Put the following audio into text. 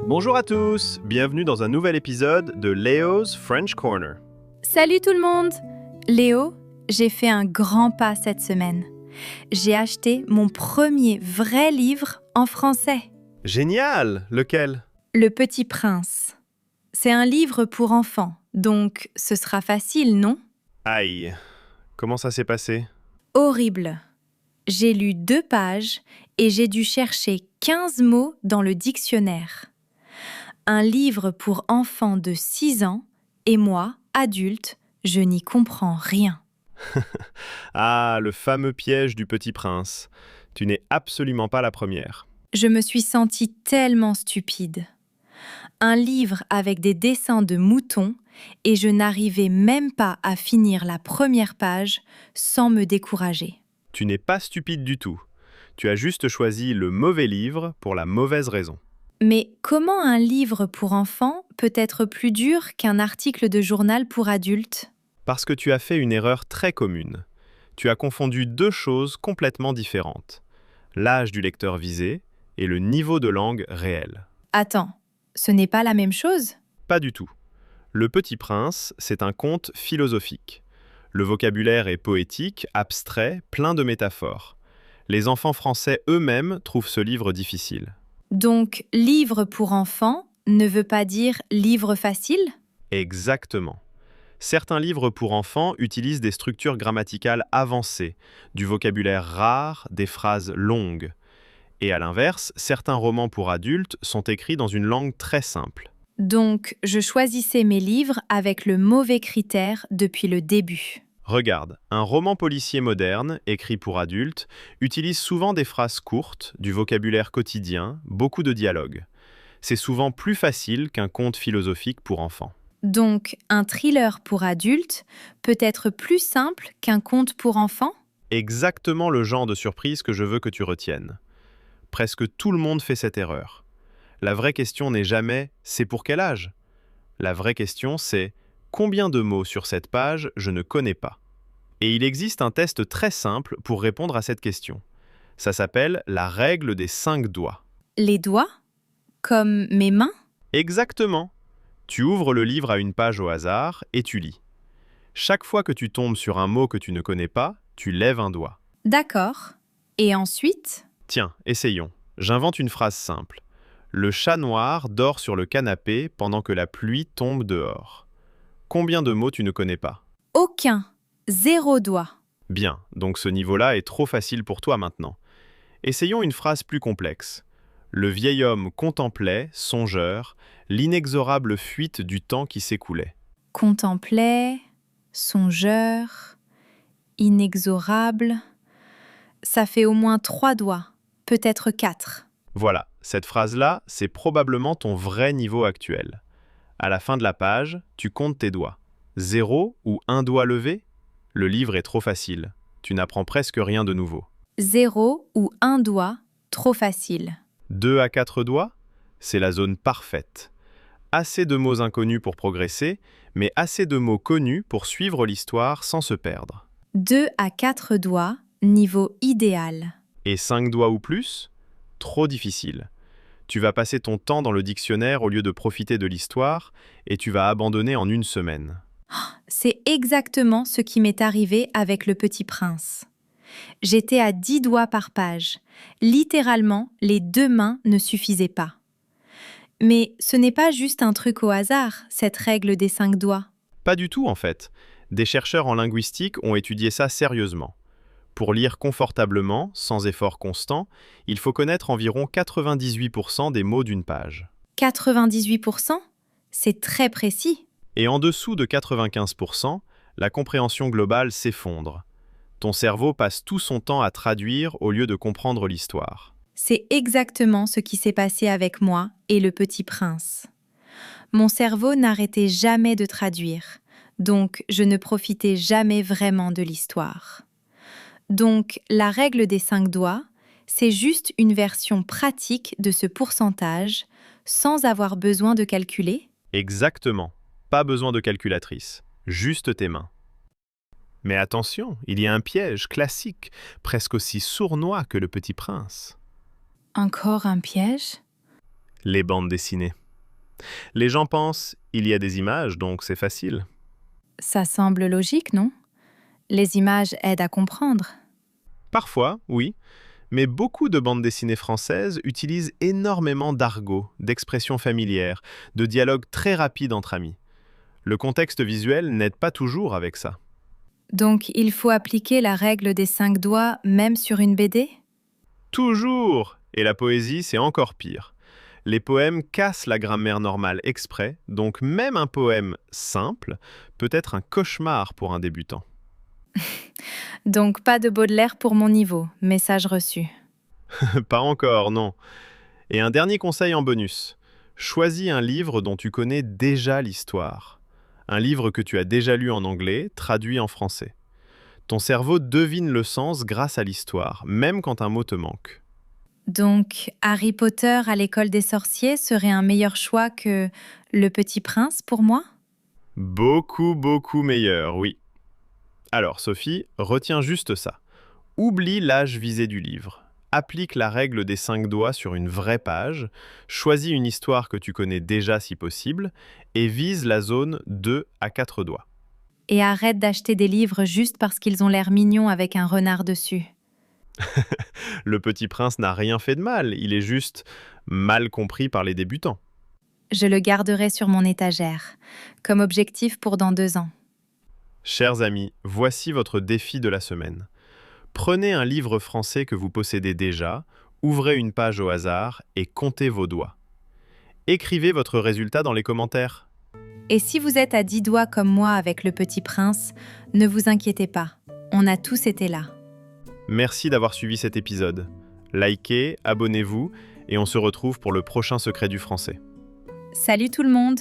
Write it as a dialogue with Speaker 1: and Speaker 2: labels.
Speaker 1: Bonjour à tous, bienvenue dans un nouvel épisode de Léo's French Corner.
Speaker 2: Salut tout le monde! Léo, j'ai fait un grand pas cette semaine. J'ai acheté mon premier vrai livre en français.
Speaker 1: Génial! Lequel?
Speaker 2: Le Petit Prince. C'est un livre pour enfants, donc ce sera facile, non?
Speaker 1: Aïe, comment ça s'est passé?
Speaker 2: Horrible. J'ai lu 2 pages et j'ai dû chercher 15 mots dans le dictionnaire. Un livre pour enfants de 6 ans et moi, adulte, je n'y comprends rien.
Speaker 1: Ah, le fameux piège du Petit Prince. Tu n'es absolument pas la première.
Speaker 2: Je me suis sentie tellement stupide. Un livre avec des dessins de moutons et je n'arrivais même pas à finir la première page sans me décourager.
Speaker 1: Tu n'es pas stupide du tout. Tu as juste choisi le mauvais livre pour la mauvaise raison.
Speaker 2: Mais comment un livre pour enfants peut être plus dur qu'un article de journal pour adultes?
Speaker 1: Parce que tu as fait une erreur très commune. Tu as confondu 2 choses complètement différentes. L'âge du lecteur visé et le niveau de langue réel.
Speaker 2: Attends, ce n'est pas la même chose?
Speaker 1: Pas du tout. Le Petit Prince, c'est un conte philosophique. Le vocabulaire est poétique, abstrait, plein de métaphores. Les enfants français eux-mêmes trouvent ce livre difficile.
Speaker 2: Donc, livre pour enfants ne veut pas dire livre facile?
Speaker 1: Exactement. Certains livres pour enfants utilisent des structures grammaticales avancées, du vocabulaire rare, des phrases longues. Et à l'inverse, certains romans pour adultes sont écrits dans une langue très simple.
Speaker 2: Donc, je choisissais mes livres avec le mauvais critère depuis le début.
Speaker 1: Regarde, un roman policier moderne, écrit pour adultes, utilise souvent des phrases courtes, du vocabulaire quotidien, beaucoup de dialogues. C'est souvent plus facile qu'un conte philosophique pour enfants.
Speaker 2: Donc, un thriller pour adultes peut être plus simple qu'un conte pour enfants?
Speaker 1: Exactement le genre de surprise que je veux que tu retiennes. Presque tout le monde fait cette erreur. La vraie question n'est jamais « c'est pour quel âge ?» La vraie question c'est « combien de mots sur cette page je ne connais pas ?» Et il existe un test très simple pour répondre à cette question. Ça s'appelle la règle des 5 doigts.
Speaker 2: Les doigts? Comme mes mains?
Speaker 1: Exactement. Tu ouvres le livre à une page au hasard et tu lis. Chaque fois que tu tombes sur un mot que tu ne connais pas, tu lèves un doigt.
Speaker 2: D'accord. Et ensuite?
Speaker 1: Tiens, essayons. J'invente une phrase simple. Le chat noir dort sur le canapé pendant que la pluie tombe dehors. Combien de mots tu ne connais pas?
Speaker 2: Aucun. 0 doigt.
Speaker 1: Bien, donc ce niveau-là est trop facile pour toi maintenant. Essayons une phrase plus complexe. Le vieil homme contemplait, songeur, l'inexorable fuite du temps qui s'écoulait.
Speaker 2: Contemplait, songeur, inexorable. Ça fait au moins 3 doigts, peut-être 4.
Speaker 1: Voilà, cette phrase-là, c'est probablement ton vrai niveau actuel. À la fin de la page, tu comptes tes doigts. 0 ou un doigt levé? Le livre est trop facile. Tu n'apprends presque rien de nouveau.
Speaker 2: 0 ou 1 doigt, trop facile.
Speaker 1: 2 à 4 doigts? C'est la zone parfaite. Assez de mots inconnus pour progresser, mais assez de mots connus pour suivre l'histoire sans se perdre.
Speaker 2: 2 à 4 doigts, niveau idéal.
Speaker 1: Et 5 doigts ou plus? Trop difficile. Tu vas passer ton temps dans le dictionnaire au lieu de profiter de l'histoire et tu vas abandonner en 1 semaine.
Speaker 2: C'est exactement ce qui m'est arrivé avec Le Petit Prince. J'étais à 10 doigts par page. Littéralement, les 2 mains ne suffisaient pas. Mais ce n'est pas juste un truc au hasard, cette règle des 5 doigts.
Speaker 1: Pas du tout en fait. Des chercheurs en linguistique ont étudié ça sérieusement. Pour lire confortablement, sans effort constant, il faut connaître environ 98% des mots d'une page.
Speaker 2: 98%? C'est très précis.
Speaker 1: Et en dessous de 95%, la compréhension globale s'effondre. Ton cerveau passe tout son temps à traduire au lieu de comprendre l'histoire.
Speaker 2: C'est exactement ce qui s'est passé avec moi et Le Petit Prince. Mon cerveau n'arrêtait jamais de traduire, donc je ne profitais jamais vraiment de l'histoire. Donc, la règle des 5 doigts, c'est juste une version pratique de ce pourcentage, sans avoir besoin de calculer.
Speaker 1: Exactement. Pas besoin de calculatrice. Juste tes mains. Mais attention, il y a un piège classique, presque aussi sournois que le Petit Prince.
Speaker 2: Encore un piège?
Speaker 1: Les bandes dessinées. Les gens pensent, il y a des images, donc c'est facile.
Speaker 2: Ça semble logique, non? Les images aident à comprendre.
Speaker 1: Parfois, oui, mais beaucoup de bandes dessinées françaises utilisent énormément d'argot, d'expressions familières, de dialogues très rapides entre amis. Le contexte visuel n'aide pas toujours avec ça.
Speaker 2: Donc, il faut appliquer la règle des 5 doigts même sur une BD?
Speaker 1: Toujours! Et la poésie, c'est encore pire. Les poèmes cassent la grammaire normale exprès, donc même un poème simple peut être un cauchemar pour un débutant.
Speaker 2: Donc, pas de Baudelaire pour mon niveau. Message reçu.
Speaker 1: Pas encore, non. Et un dernier conseil en bonus. Choisis un livre dont tu connais déjà l'histoire. Un livre que tu as déjà lu en anglais, traduit en français. Ton cerveau devine le sens grâce à l'histoire, même quand un mot te manque.
Speaker 2: Donc, Harry Potter à l'école des sorciers serait un meilleur choix que Le Petit Prince pour moi?
Speaker 1: Beaucoup, beaucoup meilleur, oui. Alors, Sophie, retiens juste ça. Oublie l'âge visé du livre. Applique la règle des 5 doigts sur une vraie page, choisis une histoire que tu connais déjà si possible, et vise la zone 2 à 4 doigts.
Speaker 2: Et arrête d'acheter des livres juste parce qu'ils ont l'air mignons avec un renard dessus.
Speaker 1: Le Petit Prince n'a rien fait de mal, il est juste mal compris par les débutants.
Speaker 2: Je le garderai sur mon étagère, comme objectif pour dans 2 ans.
Speaker 1: Chers amis, voici votre défi de la semaine. Prenez un livre français que vous possédez déjà, ouvrez une page au hasard et comptez vos doigts. Écrivez votre résultat dans les commentaires.
Speaker 2: Et si vous êtes à 10 doigts comme moi avec Le Petit Prince, ne vous inquiétez pas, on a tous été là.
Speaker 1: Merci d'avoir suivi cet épisode. Likez, abonnez-vous et on se retrouve pour le prochain secret du français.
Speaker 2: Salut tout le monde!